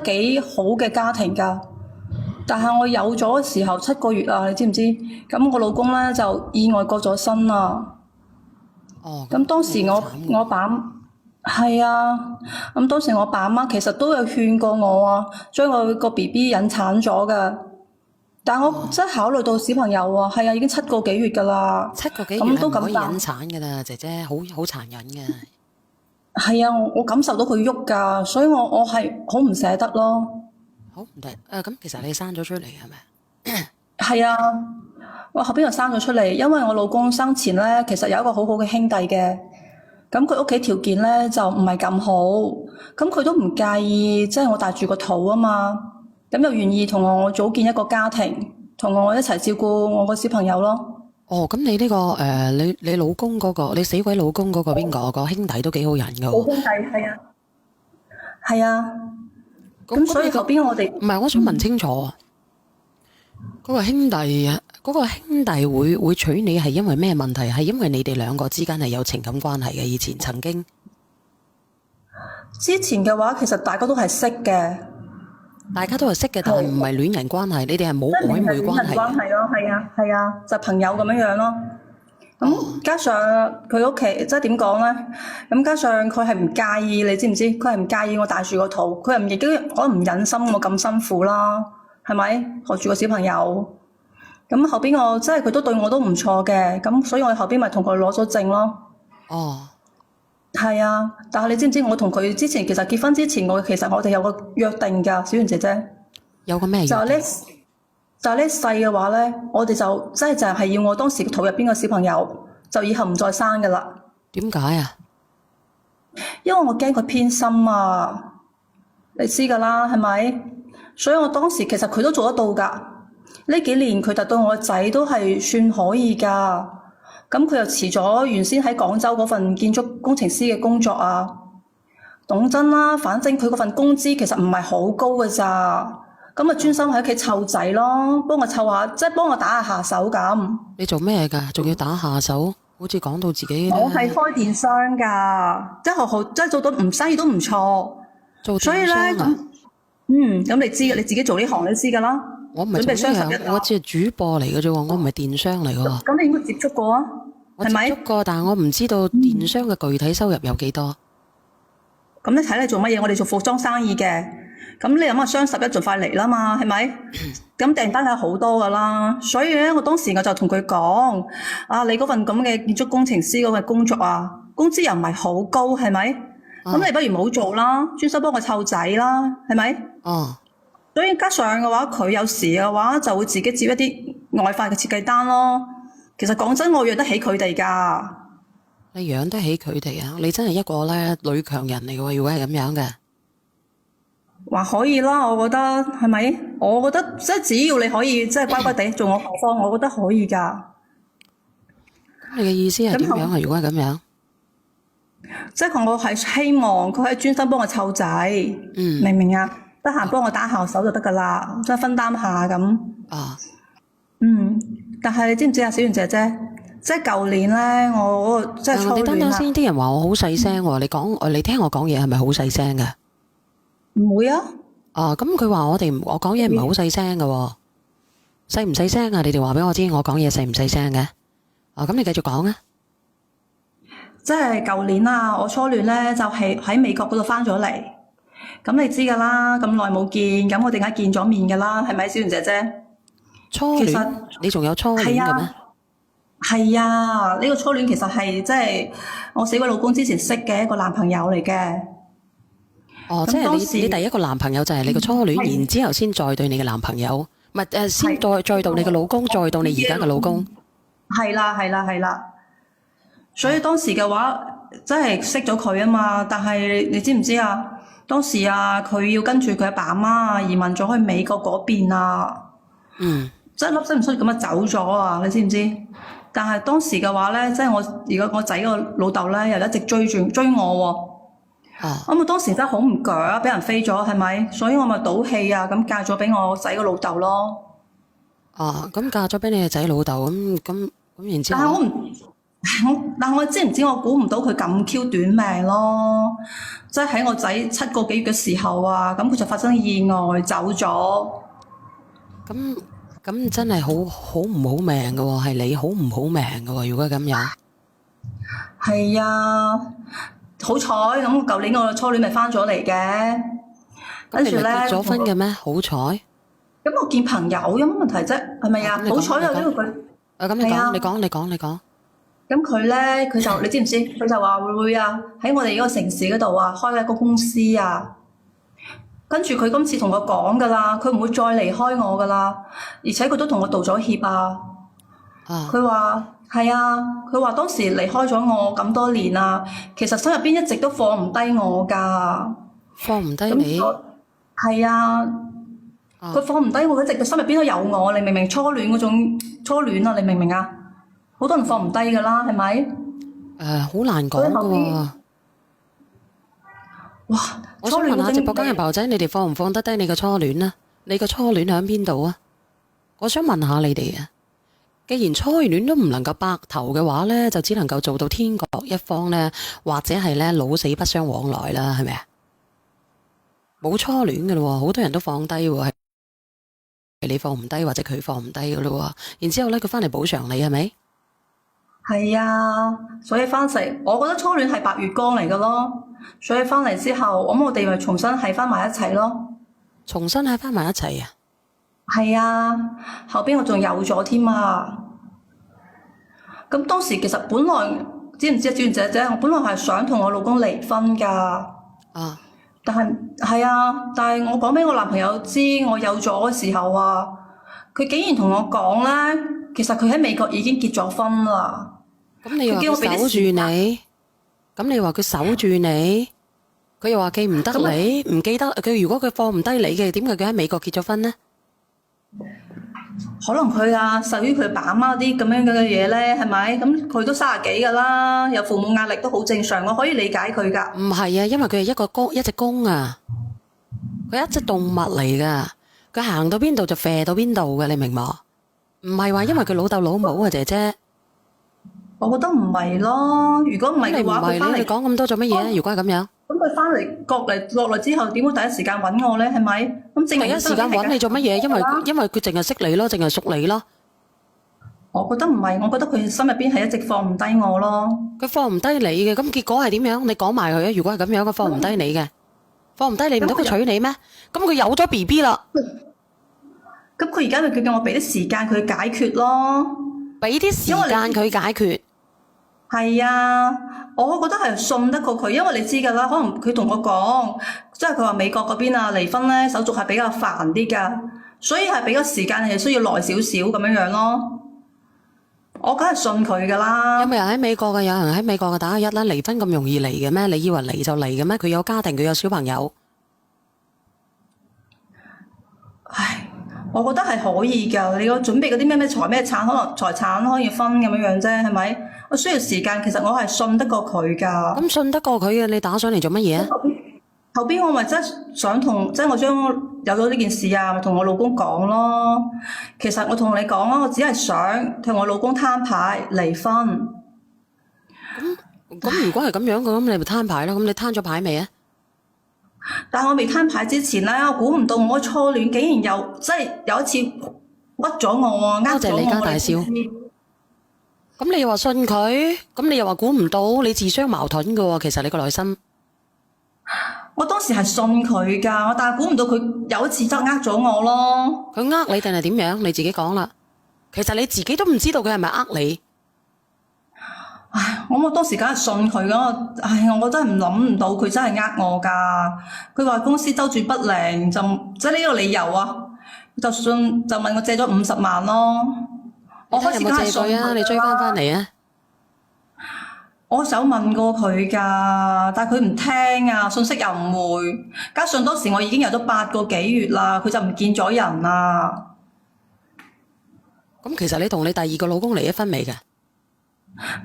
幾好嘅家庭㗎。但係我有咗嘅時候7個月啊，你知唔知？咁我老公咧就意外過咗身啦。哦，咁當時我好慘喎。我爸係啊，咁當時我爸媽其實都有勸過我啊，將我個 BB 引產咗㗎。但我哦，真係考慮到小朋友啊，係啊，已經7個幾月㗎啦，7個幾月咁都係唔可以引咁大。產㗎啦，姐姐好殘忍嘅。係啊，我感受到佢喐㗎，所以我係好唔捨得咯。好唔得咁其實你生咗出嚟係咪？係啊，我後邊又生咗出嚟，因為我老公生前咧其實有一個好好嘅兄弟嘅，咁佢屋企條件咧就唔係咁好，咁佢都唔介意，即係我帶住個肚啊嘛，咁又願意同我組建一個家庭，同我一齊照顧我個小朋友咯。哦，咁你呢個你老公嗰個你死鬼老公嗰個邊個兄弟都幾好人㗎喎。好兄弟係啊，係啊，咁所以後咁你個邊我哋唔係，我想問清楚啊，嗰個兄弟啊，嗰個兄弟會娶你係因為咩問題？係因為你哋兩個之間係有情感關係嘅，以前曾經。之前嘅話其實大家都係識嘅。大家都係識嘅，但係唔係戀人關係，你哋係冇曖昧關係嘅。關係咯，係啊，係啊，就朋友咁樣樣咯。哦，咁加上佢屋企即係點講咧？咁加上佢係唔介意，你知唔知？佢係唔介意我帶住個肚，佢又亦都可能唔忍心我咁辛苦啦，係咪？學住個小朋友。咁後邊我即係佢都對我都唔錯嘅，咁所以我後邊咪同佢攞咗證咯。哦，係啊，但係你知唔知我同佢之前其實結婚之前，其實我哋有個約定㗎，小圓姐姐。有個咩就係呢，約定？就係呢世嘅話咧，我哋就真係就係要我當時肚入邊個小朋友，就以後唔再生噶啦，點解啊？因為我驚佢偏心啊，你知噶啦，係咪？所以我當時其實佢都做得到噶，呢幾年佢就對我個仔都係算可以噶，咁佢又辭咗原先喺廣州嗰份建築工程師嘅工作啊，講真啦，反正佢嗰份工資其實唔係好高嘅咋。咁啊，專心喺屋企湊仔咯，幫我湊下，即係幫我打下下手咁。你做咩㗎？仲要打下手？好似講到自己我係咧開電商㗎，即係學即係做到唔生意都唔錯。做所以咧電商啊！咁你知嘅，你自己做呢行你知㗎啦。我唔係準備雙做呢樣，十一啊，我只係主播嚟嘅啫喎，我唔係電商嚟嘅喎。咁你應該接觸過啊，我接係咪？觸過，但係我唔知道電商嘅具體收入有幾多。咁你睇你做乜嘢？我哋做服裝生意嘅，咁你諗下雙十一就快嚟啦嘛，係咪？咁訂單係好多噶啦，所以咧，我當時我就同佢講：啊，你嗰份咁嘅建築工程師嗰份工作啊，工資又唔係好高，係咪？咁啊，你不如唔好做啦，專心幫我湊仔啦，係咪？哦，所以加上嘅話，佢有時嘅話就會自己接一啲外快嘅設計單咯。其實講真，我養得起佢哋㗎。你養得起佢哋啊？你真係一個咧女強人嚟嘅喎，如果係咁樣嘅。話可以啦，我覺得係咪？我覺得即係只要你可以即係乖乖地做我後方，我覺得可以㗎。你嘅意思係咁後點樣啊？如果係咁樣，即係我係希望佢可以專心幫我湊仔，嗯，明唔明啊？得閒幫我打下手就得㗎啦，即係分擔下咁。啊，但係你知唔知啊，小圓姐姐，即係舊年咧，我即係初你等戀啊，等先，啲人話我好細聲喎。你聽我講嘢係咪好細聲嘅？唔會啊。啊，咁佢話我講嘢唔係好細聲嘅喎，細唔細聲啊？你哋話俾我知，我講嘢細唔細聲嘅？啊，咁你繼續講啊。即係舊年啊，我初戀咧就係喺美國嗰度翻咗嚟。咁你知㗎啦，咁耐冇見，咁我哋梗係見咗面㗎啦，係咪，小圓姐姐？初戀其實，你仲有初戀係嘅咩？啊，係啊，呢個初戀其實係即係我死鬼老公之前識嘅一個男朋友嚟嘅。哦，即係咁當時你第一個男朋友就係你個初戀，係然之後先再對你嘅男朋友，唔係先係再到你嘅老公，再到你而家嘅老公。係啦，係啦，係啦。所以當時嘅話，真係識咗佢啊嘛。但係你知唔知啊？當時啊，佢要跟住佢阿爸阿媽啊移民咗去美國嗰邊啊。嗯，即係粒聲唔出咁樣走咗啊！你知唔知？但係當時嘅話咧，即係如果我仔個老豆咧，又一直追我喎。啊，咁我當時真係好唔鋸啊，俾人飛咗係咪？所以我咪賭氣啊，咁嫁咗俾我仔個老豆咯。啊，咁嫁咗俾你嘅仔老豆，咁然之後呢，但係我唔但我知唔知我估唔到佢咁 Q 短命咯，即係喺我仔7個幾月嘅時候啊，咁佢就發生意外走咗。咁咁真係好唔好命㗎喎，係你好唔好命㗎喎，如果係咁樣。係啊，好彩咁，舊年我嘅初戀咪翻咗嚟嘅，咁你咪跟住咧，結咗婚嘅咩？好彩。咁我見朋友有乜問題啫？係咪啊？咁你講，好彩有呢你講。個佢，咁你係啊。講，你講，你講，你講。咁佢咧，佢就你知唔知？佢就話會唔會啊？喺我哋呢個城市嗰度啊，開一個公司啊。跟住佢今次同我講噶啦，佢唔會再離開我噶啦，而且佢都同我道咗歉啊。啊，佢話係啊，佢話當時離開咗我咁多年啊，其實心入邊一直都放唔低我㗎。放唔低咁你。係啊，啊，佢放唔低我，一直個心入邊都有我。你明唔明初戀嗰種初戀啊？你明唔明啊？好多人放唔低㗎啦，係咪？好難講㗎所以後邊喎。哇！我想問下初戀嗰種直播間嘅朋友仔，你哋放唔放得低你個初戀啊？你個初戀喺邊度啊？我想問下你哋啊。既然初戀都唔能夠白頭嘅話呢，就只能夠做到天各一方呢，或者係呢老死不相往來啦，係咪啊？冇初戀嘅咯，好多人都放低喎，係你放唔低或者佢放唔低嘅咯。然之後呢，佢翻嚟補償你係咪？係啊，所以翻嚟，我覺得初戀係白月光嚟㗎咯。所以翻嚟之後，咁我哋咪重新喺翻埋一齊咯。重新喺翻埋一齊啊！係啊，後邊我仲有咗添啊！咁當時其實本來知唔知啊，志願姐姐，我本來係想同我老公離婚㗎，啊，但係我講俾我男朋友知我有咗嘅時候啊，佢竟然同我講咧，其實佢喺美國已經結咗婚啦。咁你又話佢叫我俾啲佢守住時間你，咁你話佢守住你，佢又話記唔得咁啊你，唔記得佢。如果佢放唔低你嘅，點解佢喺美國結咗婚呢？可能佢啊受於佢爸阿媽啲咁樣嘅嘢咧，係咪？咁佢都30幾㗎啦，有父母壓力都好正常，我可以理解佢㗎。唔係啊，因為佢係一隻公啊，佢係一隻動物嚟噶，佢行到邊度就射到邊度嘅，你明冇？唔係話因為佢老豆老母啊，姐姐。我覺得唔係咯，如果唔係咁你唔嘅話，佢係翻嚟，你講咁多做乜嘢啊？如果係咁樣，咁佢翻嚟國嚟落嚟之後，點會第一時間揾我咧？係咪？咁證第一明佢時間揾你做乜嘢？因為啦因為佢淨係識你咯，淨係熟你咯。我覺得唔係，我覺得佢心入邊係一直放唔低我咯。佢放唔低你嘅，咁結果係點樣？你講埋佢啊！如果係咁樣，佢放唔低你嘅，放唔低你唔得佢娶你咩？咁佢有咗 BB 啦，咁佢而家咪叫我俾啲時間佢解決咯。俾啲時間佢解決。係啊，我覺得係信得過佢，因為你知㗎啦，可能佢同我講，即係佢話美國嗰邊啊離婚咧手續係比較煩啲㗎，所以係俾個時間係需要耐少少咁樣樣咯。我梗係信佢㗎啦有。冇人喺美國嘅？有人喺美國嘅打1啦。離婚咁容易嚟嘅咩？你以為嚟就嚟嘅咩？佢有家庭，佢有小朋友。唉，我覺得係可以㗎。你個準備嗰啲咩財咩產，可能財產可以分咁樣樣啫，係咪？我需要時間，其實我係信得過佢㗎。咁信得過佢嘅，你打上嚟做乜嘢啊？後邊我咪真係想同，即係我將有咗呢件事啊，咪同我老公講咯。其實我同你講啊，我只係想同我老公攤牌離婚。咁如果係咁樣嘅，咁你咪攤牌咯。咁你攤咗牌未啊？但係我未攤牌之前咧，我估唔到我初戀竟然有，即係有一次屈咗我啊，呃咗多謝李家我。大少。你知唔知咁你又話信佢，咁你又話估唔到，你自相矛盾嘅喎。其實你個內心，我當時係信佢㗎，但係估唔到佢有一次真係呃咗我咯。佢呃你定係點樣？你自己講啦。其實你自己都唔知道佢係咪呃你。唉，我當時梗係信佢㗎，唉，我真係諗唔到佢真係呃我㗎。佢話公司周轉不靈，就即係呢個理由啊，就問我借咗50萬咯。我開始有冇借梗係信佢啊？你追翻翻嚟啊？我想問過佢㗎，但係佢唔聽啊，信息又唔回，加上當時我已經有咗8個幾月啦，佢就唔見咗人啦。咁其實你同你第二個老公離咗婚未㗎？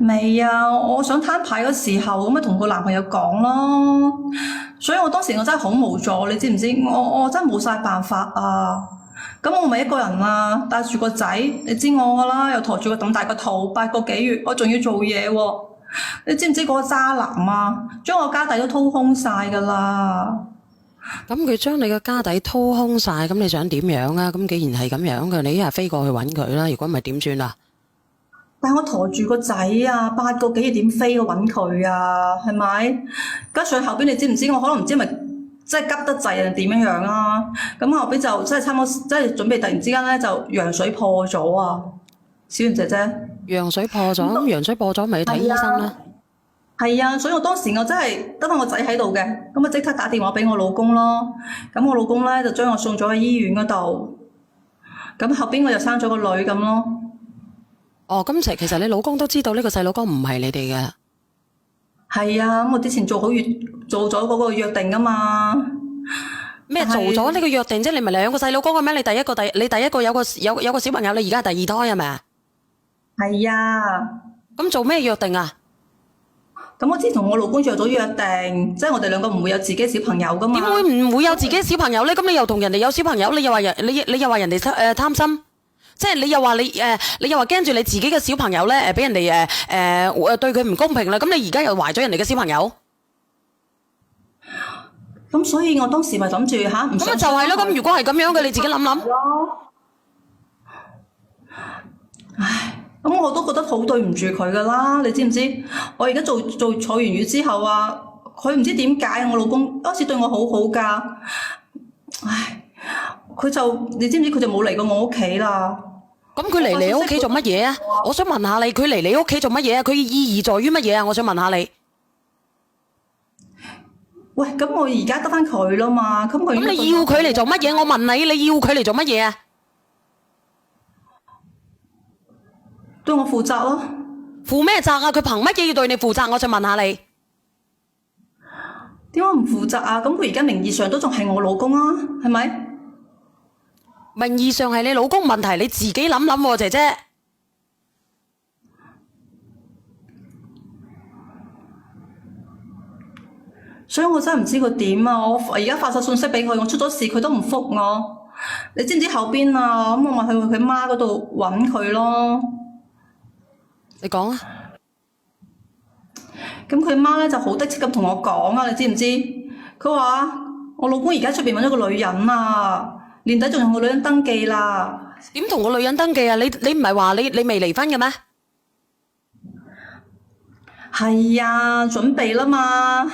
未啊，我想攤牌嗰時候咁咪同個男朋友講咯，所以我當時我真係好無助，你知唔知？我真係冇晒辦法啊！咁我咪一個人啦，帶住個仔，你知我噶啦，又陀住個咁大個肚，8個幾月，我仲要做嘢喎。你知唔知嗰個渣男啊，將我家底都掏空晒噶啦。咁佢將你嘅家底掏空晒，咁你想點樣啊？咁既然係咁樣嘅，你一係飛過去揾佢啦。如果唔係點算啊？但係我陀住個仔啊，8個幾月點飛去揾佢啊？係咪？加上後邊你知唔知？我可能唔知係咪即係急得滯定點樣樣啊？咁後邊就真係差唔多，即係準備突然之間咧就羊水破咗啊！小圓姐姐，羊水破咗，咁羊水破咗咪去睇醫生啦。係啊，所以我當時我真係得翻個仔喺度嘅，咁啊即刻打電話俾我老公咯。咁我老公咧就將我送咗去醫院嗰度。咁後邊我又生咗個女咁咯。哦，咁其實你老公都知道呢個細佬哥唔係你哋嘅。係啊，咁我之前做咗嗰個約定噶嘛。咩做咗呢個約定啫？你咪兩個細佬哥嘅咩？你第一個有個小朋友，你而家係第二胎係咪啊？係啊。咁做咩約定啊？咁我之前同我老公做咗約定，即係我哋兩個唔會有自己小朋友噶嘛。點會唔會有自己小朋友咧？咁你又同人哋有小朋友，你又話人哋貪心，即係你又話驚住你自己嘅小朋友咧俾人哋對佢唔公平啦。咁你而家又懷咗人哋嘅小朋友，咁所以我當時咪諗住吓唔想。咁就係咯。咁如果係咁樣嘅，你自己諗諗。唉。咁我都覺得好對唔住佢噶啦，你知唔知？我而家坐完月之後啊，佢唔知點解我老公開始對我好好噶，唉，你知唔知佢就冇嚟過我屋企啦？咁佢嚟你屋企做乜嘢啊？我想問下你，佢嚟你屋企做乜嘢啊？佢意義在於乜嘢啊？我想問下你。喂，咁我而家得翻佢啦嘛，咁你要佢嚟做乜嘢？我問你，你要佢嚟做乜嘢啊？對我負責咯。負咩責啊？佢憑乜嘢要對你負責？我想問下你。點解唔負責啊？咁佢而家名義上都仲係我老公啊，係咪？名義上係你老公問題，你自己諗諗喎，姐姐。所以我真係唔知佢點啊！我而家發晒信息俾佢，我出咗事佢都唔覆我。你知唔知後邊啊？咁我咪去佢媽嗰度揾佢咯。你講啊！咁佢媽咧就好得戚咁同我講啊，你知唔知？佢話我老公而家出邊揾咗個女人啊，年底仲用個女人登記啦。點同個女人登記啊？你唔係話你未離婚嘅咩？係啊，準備啦嘛。